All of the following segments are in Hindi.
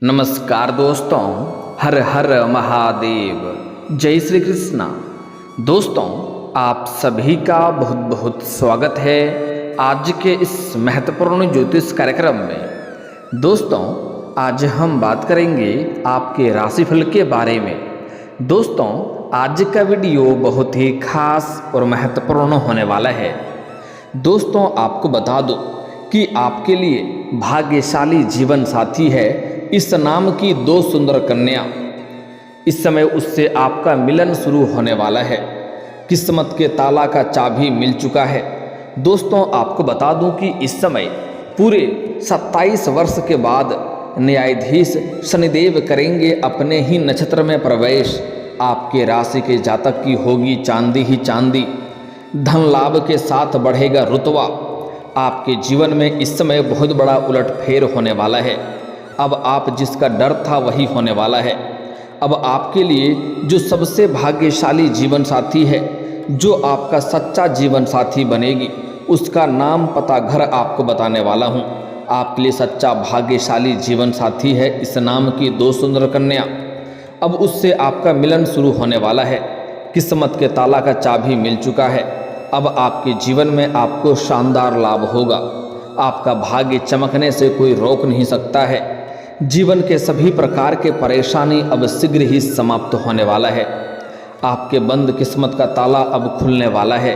नमस्कार दोस्तों, हर हर महादेव, जय श्री कृष्णा। दोस्तों, आप सभी का बहुत बहुत स्वागत है आज के इस महत्वपूर्ण ज्योतिष कार्यक्रम में। दोस्तों, आज हम बात करेंगे आपके राशिफल के बारे में। दोस्तों, आज का वीडियो बहुत ही खास और महत्वपूर्ण होने वाला है। दोस्तों, आपको बता दूं कि आपके लिए भाग्यशाली जीवन साथी है इस नाम की दो सुंदर कन्या। इस समय उससे आपका मिलन शुरू होने वाला है। किस्मत के ताला का चाबी मिल चुका है। दोस्तों, आपको बता दूं कि इस समय पूरे 27 वर्ष के बाद न्यायाधीश शनिदेव करेंगे अपने ही नक्षत्र में प्रवेश। आपके राशि के जातक की होगी चांदी ही चांदी। धन लाभ के साथ बढ़ेगा रुतबा। आपके जीवन में इस समय बहुत बड़ा उलटफेर होने वाला है। अब आप जिसका डर था वही होने वाला है। अब आपके लिए जो सबसे भाग्यशाली जीवन साथी है, जो आपका सच्चा जीवन साथी बनेगी, उसका नाम पता घर आपको बताने वाला हूँ। आपके लिए सच्चा भाग्यशाली जीवन साथी है इस नाम की दो सुंदर कन्या। अब उससे आपका मिलन शुरू होने वाला है। किस्मत के ताला का चाबी मिल चुका है। अब आपके जीवन में आपको शानदार लाभ होगा। आपका भाग्य चमकने से कोई रोक नहीं सकता है। जीवन के सभी प्रकार के परेशानी अब शीघ्र ही समाप्त होने वाला है। आपके बंद किस्मत का ताला अब खुलने वाला है,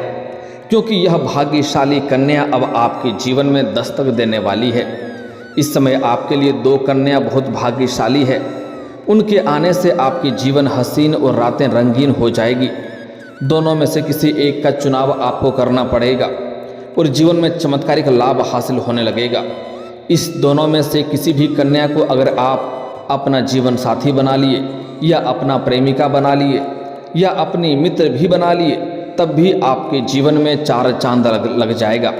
क्योंकि यह भाग्यशाली कन्या अब आपके जीवन में दस्तक देने वाली है। इस समय आपके लिए दो कन्या बहुत भाग्यशाली है। उनके आने से आपके जीवन हसीन और रातें रंगीन हो जाएगी। दोनों में से किसी एक का चुनाव आपको करना पड़ेगा और जीवन में चमत्कारिक लाभ हासिल होने लगेगा। इस दोनों में से किसी भी कन्या को अगर आप अपना जीवन साथी बना लिए, या अपना प्रेमिका बना लिए, या अपनी मित्र भी बना लिए, तब भी आपके जीवन में चार चांद लग जाएगा।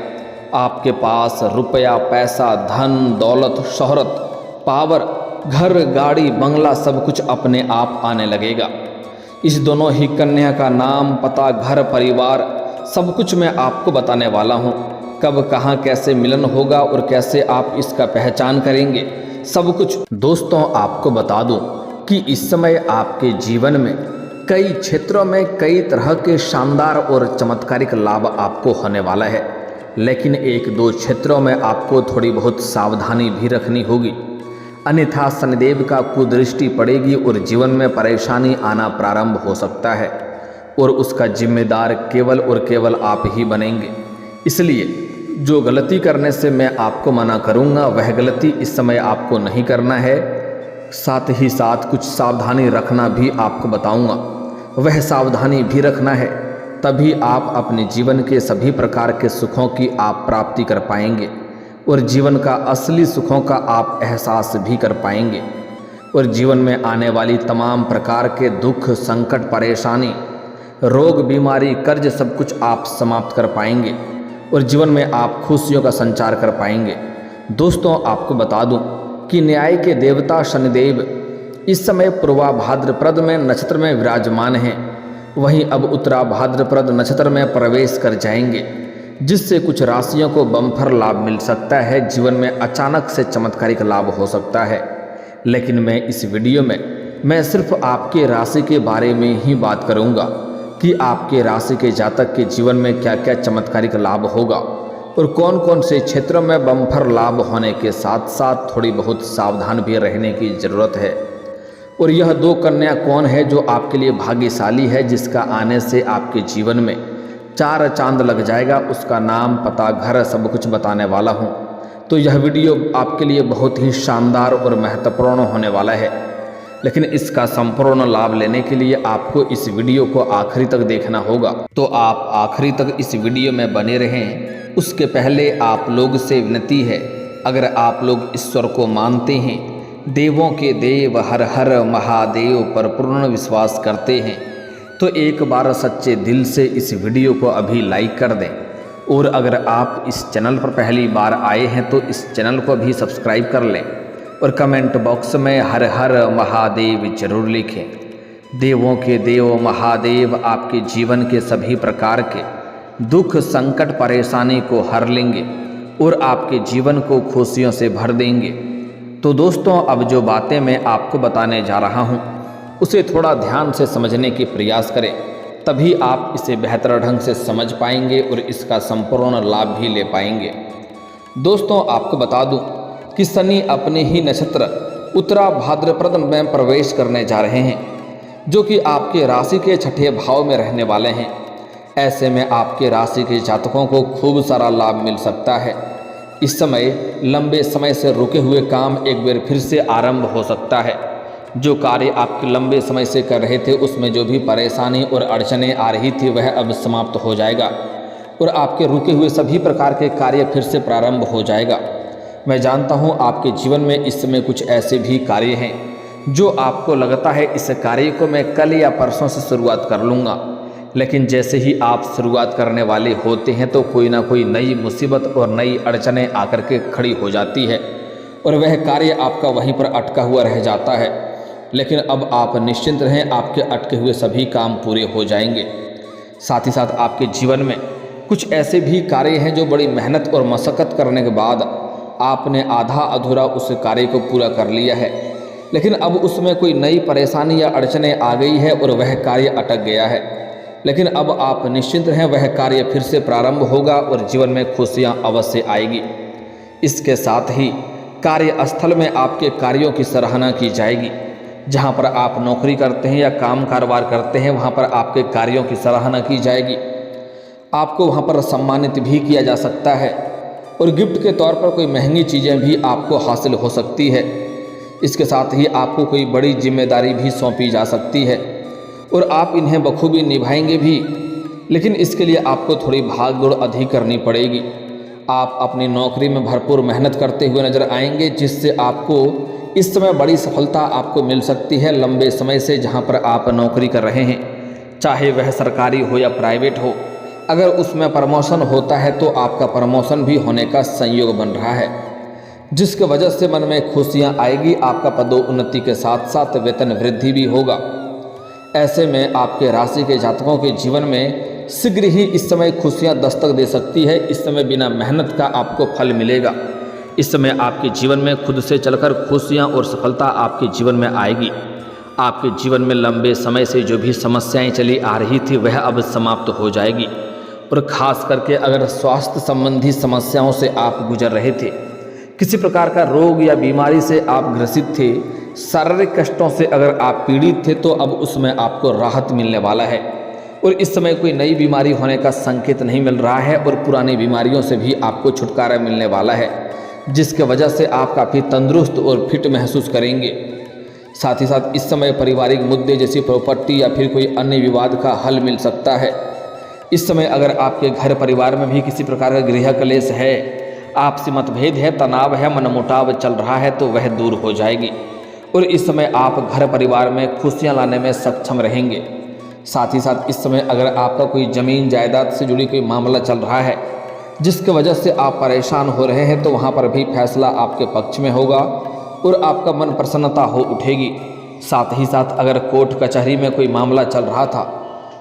आपके पास रुपया, पैसा, धन, दौलत, शोहरत, पावर, घर, गाड़ी, बंगला सब कुछ अपने आप आने लगेगा। इस दोनों ही कन्या का नाम, पता, घर, परिवार सब कुछ मैं आपको बताने वाला हूँ। कब, कहाँ, कैसे मिलन होगा और कैसे आप इसका पहचान करेंगे, सब कुछ। दोस्तों, आपको बता दूं कि इस समय आपके जीवन में कई क्षेत्रों में कई तरह के शानदार और चमत्कारिक लाभ आपको होने वाला है। लेकिन एक दो क्षेत्रों में आपको थोड़ी बहुत सावधानी भी रखनी होगी, अन्यथा शनिदेव का कुदृष्टि पड़ेगी और जीवन में परेशानी आना प्रारंभ हो सकता है, और उसका जिम्मेदार केवल और केवल आप ही बनेंगे। इसलिए जो गलती करने से मैं आपको मना करूंगा, वह गलती इस समय आपको नहीं करना है। साथ ही साथ कुछ सावधानी रखना भी आपको बताऊंगा। वह सावधानी भी रखना है, तभी आप अपने जीवन के सभी प्रकार के सुखों की आप प्राप्ति कर पाएंगे और जीवन का असली सुखों का आप एहसास भी कर पाएंगे। और जीवन में आने वाली तमाम प्रकार के दुख, संकट, परेशानी, रोग, बीमारी, कर्ज सब कुछ आप समाप्त कर पाएंगे और जीवन में आप खुशियों का संचार कर पाएंगे। दोस्तों, आपको बता दूं कि न्याय के देवता शनिदेव इस समय पूर्वा भाद्रपद में नक्षत्र में विराजमान हैं। वहीं अब उत्तरा भाद्रपद नक्षत्र में प्रवेश कर जाएंगे, जिससे कुछ राशियों को बम्पर लाभ मिल सकता है। जीवन में अचानक से चमत्कारिक लाभ हो सकता है। लेकिन मैं इस वीडियो में मैं सिर्फ आपके राशि के बारे में ही बात करूंगा कि आपके राशि के जातक के जीवन में क्या क्या चमत्कारिक लाभ होगा और कौन कौन से क्षेत्रों में बम्पर लाभ होने के साथ साथ थोड़ी बहुत सावधान भी रहने की ज़रूरत है। और यह दो कन्या कौन है जो आपके लिए भाग्यशाली है, जिसका आने से आपके जीवन में चार चांद लग जाएगा, उसका नाम, पता, घर सब कुछ बताने वाला हूँ। तो यह वीडियो आपके लिए बहुत ही शानदार और महत्वपूर्ण होने वाला है। लेकिन इसका संपूर्ण लाभ लेने के लिए आपको इस वीडियो को आखिरी तक देखना होगा। तो आप आखिरी तक इस वीडियो में बने रहें। उसके पहले आप लोग से विनती है, अगर आप लोग ईश्वर को मानते हैं, देवों के देव हर हर महादेव पर पूर्ण विश्वास करते हैं, तो एक बार सच्चे दिल से इस वीडियो को अभी लाइक कर दें। और अगर आप इस चैनल पर पहली बार आए हैं तो इस चैनल को भी सब्सक्राइब कर लें और कमेंट बॉक्स में हर हर महादेव जरूर लिखें। देवों के देव महादेव आपके जीवन के सभी प्रकार के दुख, संकट, परेशानी को हर लेंगे और आपके जीवन को खुशियों से भर देंगे। तो दोस्तों, अब जो बातें मैं आपको बताने जा रहा हूँ उसे थोड़ा ध्यान से समझने की प्रयास करें, तभी आप इसे बेहतर ढंग से समझ पाएंगे और इसका संपूर्ण लाभ भी ले पाएंगे। दोस्तों, आपको बता दूं कि शनि अपने ही नक्षत्र उत्तरा भाद्रपद में प्रवेश करने जा रहे हैं, जो कि आपके राशि के छठे भाव में रहने वाले हैं। ऐसे में आपके राशि के जातकों को खूब सारा लाभ मिल सकता है। इस समय लंबे समय से रुके हुए काम एक बार फिर से आरंभ हो सकता है। जो कार्य आपके लंबे समय से कर रहे थे उसमें जो भी परेशानी और अड़चनें आ रही थी वह अब समाप्त हो जाएगा और आपके रुके हुए सभी प्रकार के कार्य फिर से प्रारंभ हो जाएगा। मैं जानता हूं आपके जीवन में इस समय कुछ ऐसे भी कार्य हैं जो आपको लगता है इस कार्य को मैं कल या परसों से शुरुआत कर लूँगा, लेकिन जैसे ही आप शुरुआत करने वाले होते हैं तो कोई ना कोई नई मुसीबत और नई अड़चनें आकर के खड़ी हो जाती है और वह कार्य आपका वहीं पर अटका हुआ रह जाता है। लेकिन अब आप निश्चिंत रहें, आपके अटके हुए सभी काम पूरे हो जाएंगे। साथ ही साथ आपके जीवन में कुछ ऐसे भी कार्य हैं जो बड़ी मेहनत और मशक्क़त करने के बाद आपने आधा अधूरा उस कार्य को पूरा कर लिया है, लेकिन अब उसमें कोई नई परेशानी या अड़चनें आ गई है और वह कार्य अटक गया है। लेकिन अब आप निश्चिंत रहें, वह कार्य फिर से प्रारंभ होगा और जीवन में खुशियाँ अवश्य आएगी। इसके साथ ही कार्यस्थल में आपके कार्यों की सराहना की जाएगी। जहाँ पर आप नौकरी करते हैं या काम कारोबार करते हैं वहाँ पर आपके कार्यों की सराहना की जाएगी। आपको वहाँ पर सम्मानित भी किया जा सकता है और गिफ्ट के तौर पर कोई महंगी चीज़ें भी आपको हासिल हो सकती है। इसके साथ ही आपको कोई बड़ी जिम्मेदारी भी सौंपी जा सकती है और आप इन्हें बखूबी निभाएंगे भी, लेकिन इसके लिए आपको थोड़ी भाग दौड़ अधिक करनी पड़ेगी। आप अपनी नौकरी में भरपूर मेहनत करते हुए नजर आएंगे, जिससे आपको इस समय बड़ी सफलता आपको मिल सकती है। लंबे समय से जहां पर आप नौकरी कर रहे हैं, चाहे वह सरकारी हो या प्राइवेट हो, अगर उसमें प्रमोशन होता है तो आपका प्रमोशन भी होने का संयोग बन रहा है, जिसकी वजह से मन में खुशियां आएगी। आपका पदोन्नति के साथ साथ वेतन वृद्धि भी होगा। ऐसे में आपके राशि के जातकों के जीवन में शीघ्र ही इस समय खुशियां दस्तक दे सकती है। इस समय बिना मेहनत का आपको फल मिलेगा। इस समय आपके जीवन में खुद से चलकर खुशियां और सफलता आपके जीवन में आएगी। आपके जीवन में लंबे समय से जो भी समस्याएं चली आ रही थी वह अब समाप्त हो जाएगी और ख़ास करके अगर स्वास्थ्य संबंधी समस्याओं से आप गुजर रहे थे, किसी प्रकार का रोग या बीमारी से आप ग्रसित थे, शारीरिक कष्टों से अगर आप पीड़ित थे, तो अब उसमें आपको राहत मिलने वाला है और इस समय कोई नई बीमारी होने का संकेत नहीं मिल रहा है और पुरानी बीमारियों से भी आपको छुटकारा मिलने वाला है, जिसके वजह से आप काफ़ी तंदुरुस्त और फिट महसूस करेंगे। साथ ही साथ इस समय पारिवारिक मुद्दे जैसी प्रॉपर्टी या फिर कोई अन्य विवाद का हल मिल सकता है। इस समय अगर आपके घर परिवार में भी किसी प्रकार का गृह क्लेश है, आपसी मतभेद है, तनाव है, मनमुटाव चल रहा है, तो वह दूर हो जाएगी और इस समय आप घर परिवार में खुशियाँ लाने में सक्षम रहेंगे। साथ ही साथ इस समय अगर आपका कोई ज़मीन जायदाद से जुड़ी कोई मामला चल रहा है जिसकी वजह से आप परेशान हो रहे हैं, तो वहाँ पर भी फैसला आपके पक्ष में होगा और आपका मन प्रसन्नता हो उठेगी। साथ ही साथ अगर कोर्ट कचहरी में कोई मामला चल रहा था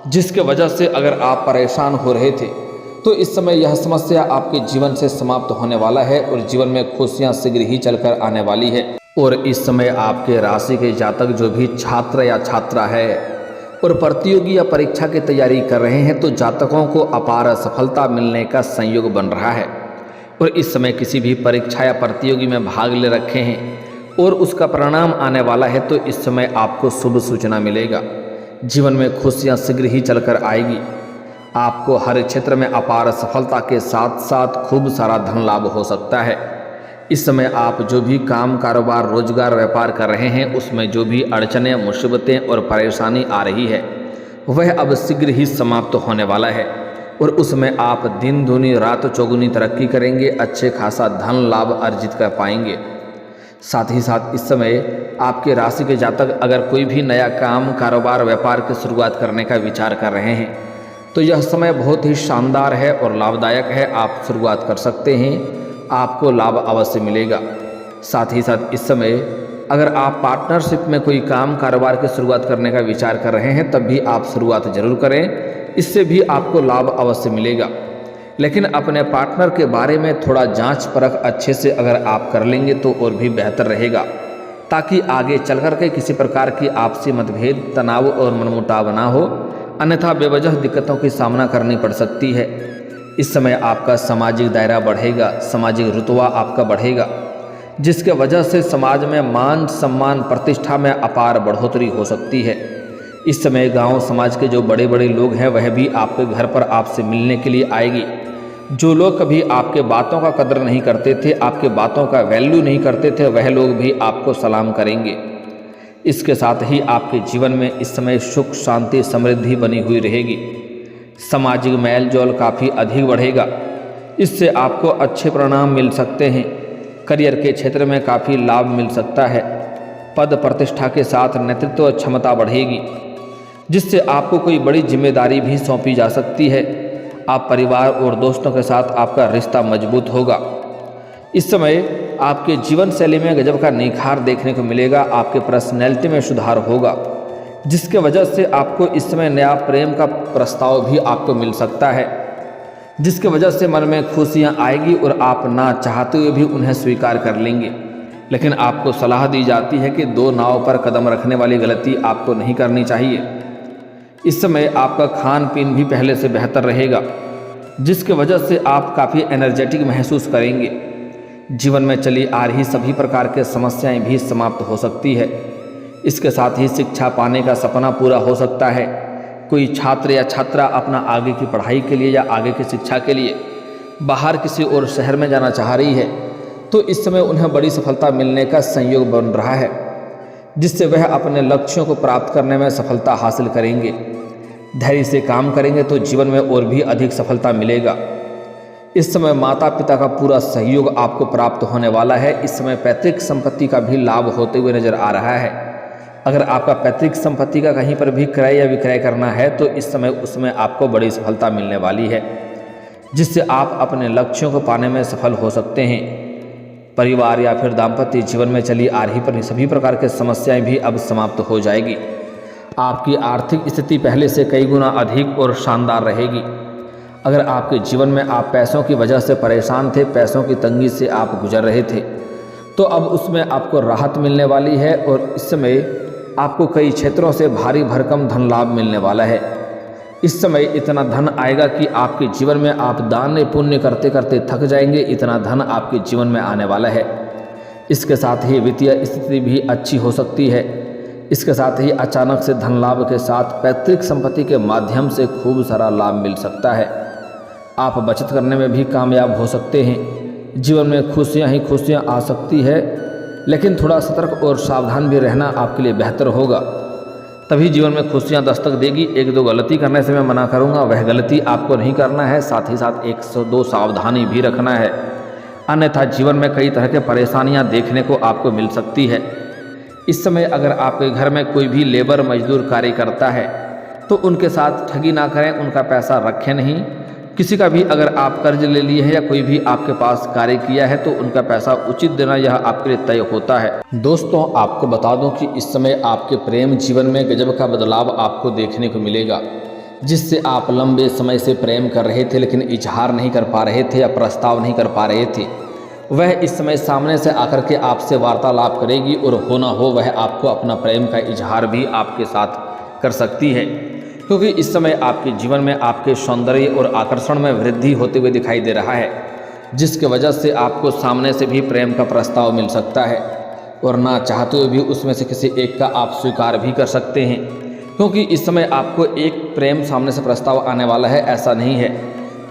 जिसके वजह से अगर आप परेशान हो रहे थे, तो इस समय यह समस्या आपके जीवन से समाप्त होने वाला है और जीवन में खुशियाँ शीघ्र ही चलकर आने वाली है। और इस समय आपके राशि के जातक जो भी छात्र या छात्रा है और प्रतियोगी या परीक्षा की तैयारी कर रहे हैं, तो जातकों को अपार सफलता मिलने का संयोग बन रहा है और इस समय किसी भी परीक्षा या प्रतियोगी में भाग ले रखे हैं और उसका परिणाम आने वाला है, तो इस समय आपको शुभ सूचना मिलेगा। जीवन में खुशियाँ शीघ्र ही चलकर आएगी। आपको हर क्षेत्र में अपार सफलता के साथ साथ खूब सारा धन लाभ हो सकता है। इस समय आप जो भी काम कारोबार रोजगार व्यापार कर रहे हैं उसमें जो भी अड़चनें मुसीबतें और परेशानी आ रही है वह अब शीघ्र ही समाप्त होने वाला है और उसमें आप दिन दूनी रात चौगुनी तरक्की करेंगे, अच्छे खासा धन लाभ अर्जित कर पाएंगे। साथ ही साथ इस समय आपके राशि के जातक अगर कोई भी नया काम कारोबार व्यापार की शुरुआत करने का विचार कर रहे हैं तो यह समय बहुत ही शानदार है और लाभदायक है। आप शुरुआत कर सकते हैं, आपको लाभ अवश्य मिलेगा। साथ ही साथ इस समय अगर आप पार्टनरशिप में कोई काम कारोबार की शुरुआत करने का विचार कर रहे हैं तब भी आप शुरुआत जरूर करें, इससे भी आपको लाभ अवश्य मिलेगा। लेकिन अपने पार्टनर के बारे में थोड़ा जांच परख अच्छे से अगर आप कर लेंगे तो और भी बेहतर रहेगा, ताकि आगे चल कर के किसी प्रकार की आपसी मतभेद, तनाव और मनमुटाव ना हो, अन्यथा बेवजह दिक्कतों की सामना करनी पड़ सकती है। इस समय आपका सामाजिक दायरा बढ़ेगा, सामाजिक रुतबा आपका बढ़ेगा, जिसके वजह से समाज में मान सम्मान प्रतिष्ठा में अपार बढ़ोतरी हो सकती है। इस समय गांव समाज के जो बड़े बड़े लोग हैं वह भी आपके घर पर आपसे मिलने के लिए आएगी। जो लोग कभी आपके बातों का कदर नहीं करते थे, आपके बातों का वैल्यू नहीं करते थे, वह लोग भी आपको सलाम करेंगे। इसके साथ ही आपके जीवन में इस समय सुख शांति समृद्धि बनी हुई रहेगी। सामाजिक मेल जोल काफ़ी अधिक बढ़ेगा, इससे आपको अच्छे परिणाम मिल सकते हैं। करियर के क्षेत्र में काफ़ी लाभ मिल सकता है। पद प्रतिष्ठा के साथ नेतृत्व क्षमता बढ़ेगी, जिससे आपको कोई बड़ी जिम्मेदारी भी सौंपी जा सकती है। आप परिवार और दोस्तों के साथ आपका रिश्ता मजबूत होगा। इस समय आपके जीवन शैली में गजब का निखार देखने को मिलेगा। आपके पर्सनैलिटी में सुधार होगा, जिसके वजह से आपको इस समय नया प्रेम का प्रस्ताव भी आपको मिल सकता है, जिसके वजह से मन में खुशियाँ आएगी और आप ना चाहते हुए भी उन्हें स्वीकार कर लेंगे। लेकिन आपको सलाह दी जाती है कि दो नाव पर कदम रखने वाली गलती आपको नहीं करनी चाहिए। इस समय आपका खान पीन भी पहले से बेहतर रहेगा, जिसके वजह से आप काफ़ी एनर्जेटिक महसूस करेंगे। जीवन में चली आ रही सभी प्रकार के समस्याएं भी समाप्त हो सकती है। इसके साथ ही शिक्षा पाने का सपना पूरा हो सकता है। कोई छात्र या छात्रा अपना आगे की पढ़ाई के लिए या आगे की शिक्षा के लिए बाहर किसी और शहर में जाना चाह रही है, तो इस समय उन्हें बड़ी सफलता मिलने का संयोग बन रहा है, जिससे वह अपने लक्ष्यों को प्राप्त करने में सफलता हासिल करेंगे। धैर्य से काम करेंगे तो जीवन में और भी अधिक सफलता मिलेगा। इस समय माता पिता का पूरा सहयोग आपको प्राप्त होने वाला है। इस समय पैतृक संपत्ति का भी लाभ होते हुए नजर आ रहा है। अगर आपका पैतृक संपत्ति का कहीं पर भी क्रय या विक्रय करना है तो इस समय उसमें आपको बड़ी सफलता मिलने वाली है, जिससे आप अपने लक्ष्यों को पाने में सफल हो सकते हैं। परिवार या फिर दाम्पत्य जीवन में चली आ रही सभी प्रकार की समस्याएं भी अब समाप्त हो जाएगी। आपकी आर्थिक स्थिति पहले से कई गुना अधिक और शानदार रहेगी। अगर आपके जीवन में आप पैसों की वजह से परेशान थे, पैसों की तंगी से आप गुजर रहे थे, तो अब उसमें आपको राहत मिलने वाली है और इस समय आपको कई क्षेत्रों से भारी भरकम धन लाभ मिलने वाला है। इस समय इतना धन आएगा कि आपके जीवन में आप दान पुण्य करते करते थक जाएंगे। इतना धन आपके जीवन में आने वाला है। इसके साथ ही वित्तीय स्थिति भी अच्छी हो सकती है। इसके साथ ही अचानक से धन लाभ के साथ पैतृक संपत्ति के माध्यम से खूब सारा लाभ मिल सकता है। आप बचत करने में भी कामयाब हो सकते हैं। जीवन में खुशियाँ ही खुशियाँ आ सकती है, लेकिन थोड़ा सतर्क और सावधान भी रहना आपके लिए बेहतर होगा, तभी जीवन में खुशियाँ दस्तक देगी। एक दो गलती करने से मैं मना करूँगा, वह गलती आपको नहीं करना है। साथ ही साथ 102 सावधानी भी रखना है, अन्यथा जीवन में कई तरह के परेशानियाँ देखने को आपको मिल सकती है। इस समय अगर आपके घर में कोई भी लेबर मजदूर कार्य करता है तो उनके साथ ठगी ना करें, उनका पैसा रखें नहीं। किसी का भी अगर आप कर्ज ले लिए हैं या कोई भी आपके पास कार्य किया है तो उनका पैसा उचित देना यह आपके लिए तय होता है। दोस्तों, आपको बता दूं कि इस समय आपके प्रेम जीवन में गजब का बदलाव आपको देखने को मिलेगा, जिससे आप लंबे समय से प्रेम कर रहे थे लेकिन इजहार नहीं कर पा रहे थे या प्रस्ताव नहीं कर पा रहे थे, वह इस समय सामने से आकर के आपसे वार्तालाप करेगी और हो ना हो वह आपको अपना प्रेम का इजहार भी आपके साथ कर सकती है, क्योंकि इस समय आपके जीवन में आपके सौंदर्य और आकर्षण में वृद्धि होते हुए दिखाई दे रहा है, जिसके वजह से आपको सामने से भी प्रेम का प्रस्ताव मिल सकता है और ना चाहते हुए भी उसमें से किसी एक का आप स्वीकार भी कर सकते हैं, क्योंकि इस समय आपको एक प्रेम सामने से प्रस्ताव आने वाला है। ऐसा नहीं है,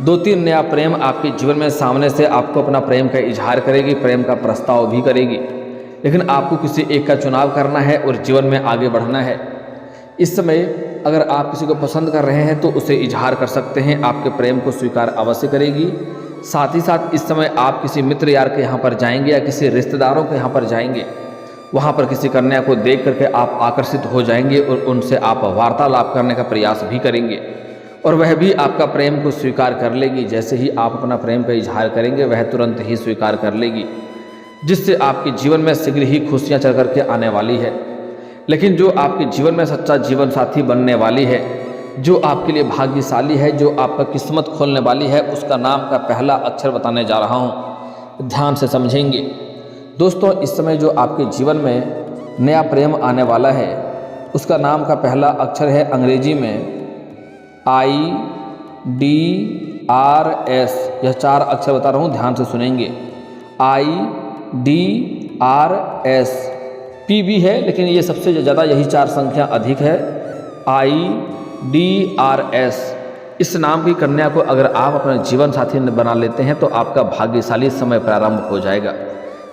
2-3 नया प्रेम आपके जीवन में सामने से आपको अपना प्रेम का इजहार करेगी, प्रेम का प्रस्ताव भी करेगी, लेकिन आपको किसी एक का चुनाव करना है और जीवन में आगे बढ़ना है। इस समय अगर आप किसी को पसंद कर रहे हैं तो उसे इजहार कर सकते हैं, आपके प्रेम को स्वीकार अवश्य करेगी। साथ ही साथ इस समय आप किसी मित्र यार के यहाँ पर जाएंगे या किसी रिश्तेदारों के यहाँ पर जाएंगे, वहाँ पर किसी कन्या को देख करके आप आकर्षित हो जाएंगे और उनसे आप वार्तालाप करने का प्रयास भी करेंगे और वह भी आपका प्रेम को स्वीकार कर लेगी। जैसे ही आप अपना प्रेम का इजहार करेंगे वह तुरंत ही स्वीकार कर लेगी, जिससे आपके जीवन में शीघ्र ही खुशियाँ चल करके आने वाली है। लेकिन जो आपके जीवन में सच्चा जीवन साथी बनने वाली है जो आपके लिए भाग्यशाली है, जो आपका किस्मत खोलने वाली है, उसका नाम का पहला अक्षर बताने जा रहा हूँ, ध्यान से समझेंगे। दोस्तों, इस समय जो आपके जीवन में नया प्रेम आने वाला है, उसका नाम का पहला अक्षर है अंग्रेजी में IDRS। यह 4 अक्षर बता रहा हूँ, ध्यान से सुनेंगे। IDRS, P भी है लेकिन ये सबसे ज़्यादा यही 4 संख्या अधिक है। IDRS, इस नाम की कन्या को अगर आप अपने जीवन साथी बना लेते हैं तो आपका भाग्यशाली समय प्रारंभ हो जाएगा।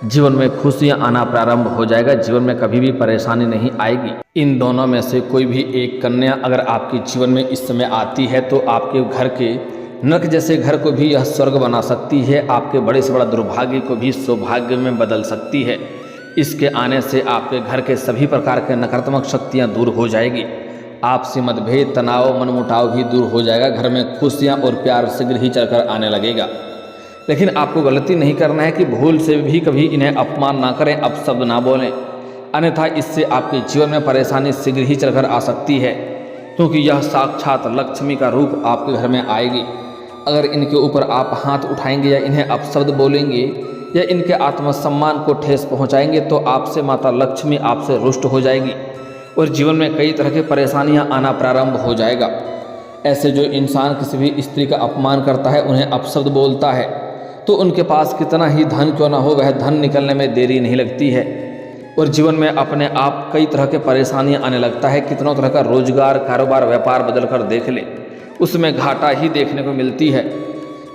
जीवन में खुशियां आना प्रारंभ हो जाएगा, जीवन में कभी भी परेशानी नहीं आएगी। इन दोनों में से कोई भी एक कन्या अगर आपके जीवन में इस समय आती है तो आपके घर के नरक जैसे घर को भी यह स्वर्ग बना सकती है, आपके बड़े से बड़ा दुर्भाग्य को भी सौभाग्य में बदल सकती है। इसके आने से आपके घर के सभी प्रकार के नकारात्मक शक्तियाँ दूर हो जाएगी, आपसी मतभेद, तनाव, मनमुटाव भी दूर हो जाएगा। घर में खुशियाँ और प्यार शीघ्र ही चढ़कर आने लगेगा। लेकिन आपको गलती नहीं करना है कि भूल से भी कभी इन्हें अपमान ना करें, अपशब्द ना बोलें, अन्यथा इससे आपके जीवन में परेशानी शीघ्र ही चलकर आ सकती है, क्योंकि यह साक्षात लक्ष्मी का रूप आपके घर में आएगी। अगर इनके ऊपर आप हाथ उठाएंगे या इन्हें अपशब्द बोलेंगे या इनके आत्मसम्मान को ठेस पहुंचाएंगे तो आपसे माता लक्ष्मी आपसे रुष्ट हो जाएगी और जीवन में कई तरह की परेशानियां आना प्रारंभ हो जाएगा। ऐसे जो इंसान किसी भी स्त्री का अपमान करता है, उन्हें अपशब्द बोलता है, तो उनके पास कितना ही धन क्यों ना हो, वह धन निकलने में देरी नहीं लगती है और जीवन में अपने आप कई तरह के परेशानियां आने लगता है। कितनों तरह का रोजगार, कारोबार, व्यापार बदल कर देख ले, उसमें घाटा ही देखने को मिलती है।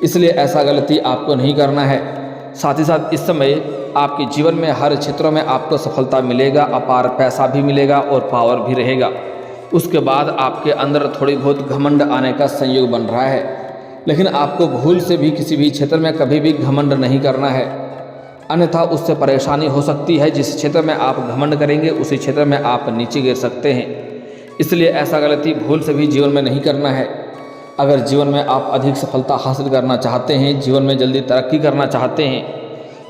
इसलिए ऐसा गलती आपको नहीं करना है। साथ ही साथ इस समय आपके जीवन में हर क्षेत्रों में आपको सफलता मिलेगा, अपार पैसा भी मिलेगा और पावर भी रहेगा। उसके बाद आपके अंदर थोड़ी बहुत घमंड आने का संयोग बन रहा है, लेकिन आपको भूल से भी किसी भी क्षेत्र में कभी भी घमंड नहीं करना है, अन्यथा उससे परेशानी हो सकती है। जिस क्षेत्र में आप घमंड करेंगे उसी क्षेत्र में आप नीचे गिर सकते हैं। इसलिए ऐसा गलती भूल से भी जीवन में नहीं करना है। अगर जीवन में आप अधिक सफलता हासिल करना चाहते हैं, जीवन में जल्दी तरक्की करना चाहते हैं,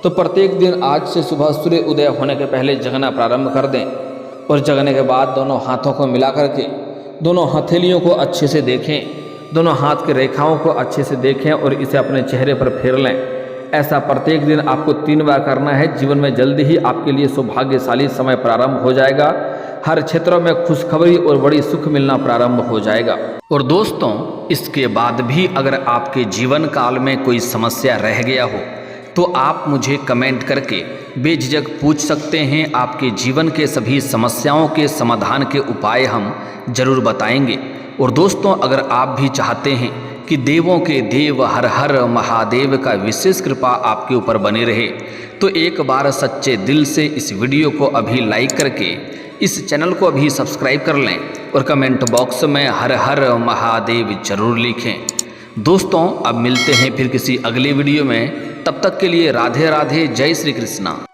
तो प्रत्येक दिन आज से सुबह सूर्य उदय होने के पहले जगना प्रारंभ कर दें और जगने के बाद दोनों हाथों को मिला करके दोनों हथेलियों को अच्छे से देखें, दोनों हाथ की रेखाओं को अच्छे से देखें और इसे अपने चेहरे पर फेर लें। ऐसा प्रत्येक दिन आपको 3 बार करना है। जीवन में जल्दी ही आपके लिए सौभाग्यशाली समय प्रारंभ हो जाएगा। हर क्षेत्रों में खुशखबरी और बड़ी सुख मिलना प्रारंभ हो जाएगा। और दोस्तों, इसके बाद भी अगर आपके जीवन काल में कोई समस्या रह गया हो तो आप मुझे कमेंट करके बेझिझक पूछ सकते हैं। आपके जीवन के सभी समस्याओं के समाधान के उपाय हम जरूर बताएंगे। और दोस्तों, अगर आप भी चाहते हैं कि देवों के देव हर हर महादेव का विशेष कृपा आपके ऊपर बने रहे, तो एक बार सच्चे दिल से इस वीडियो को अभी लाइक करके इस चैनल को अभी सब्सक्राइब कर लें और कमेंट बॉक्स में हर हर महादेव जरूर लिखें। दोस्तों, अब मिलते हैं फिर किसी अगले वीडियो में। तब तक के लिए राधे राधे, जय श्री कृष्णा।